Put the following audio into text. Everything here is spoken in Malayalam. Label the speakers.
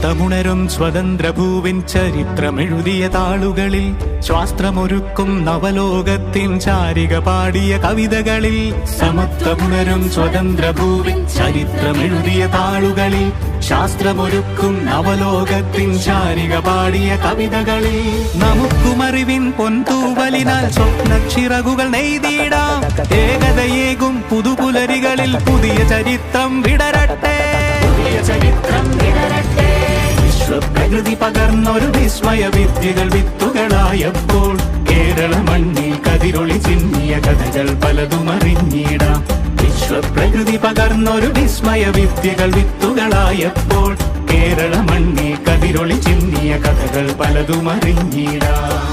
Speaker 1: സമത്വമുണരും സ്വതന്ത്ര ഭൂവിൻ ചരിത്രമെഴുതിയ താളുകളിൽ ശാസ്ത്രമൊരുക്കും നവലോകത്തിൻ ചാരിക പാടിയ കവിതകളിൽ സമത്വമുണരും സ്വതന്ത്ര ഭൂവിൻ ചരിത്രമെഴുതിയ താളുകളിൽ ശാസ്ത്രമൊരുക്കും നവലോകത്തിൻ ചാരിക പാടിയ കവിതകളിൽ നമുക്കുമറിവിൻ പൊൻതൂവലിനാൽ സ്വപ്നച്ചിറകുകൾ നെയ്തിടാം ഏകതയേകും പുതുപുലരികളിൽ പുതിയ ചരിത്രം വിടരട്ടെ വിശ്വപ്രകൃതി പകർന്നൊരു വിസ്മയ വിദ്യകൾ വിത്തുകളായപ്പോൾ കേരള മണ്ണിൽ കതിരൊളി ചിന്നിയ കഥകൾ പലതും അറിഞ്ഞിടാം വിശ്വപ്രകൃതി പകർന്നൊരു വിസ്മയ വിദ്യകൾ വിത്തുകളായപ്പോൾ കേരള മണ്ണിൽ കതിരൊളി ചിന്നിയ കഥകൾ പലതും അറിഞ്ഞിടാം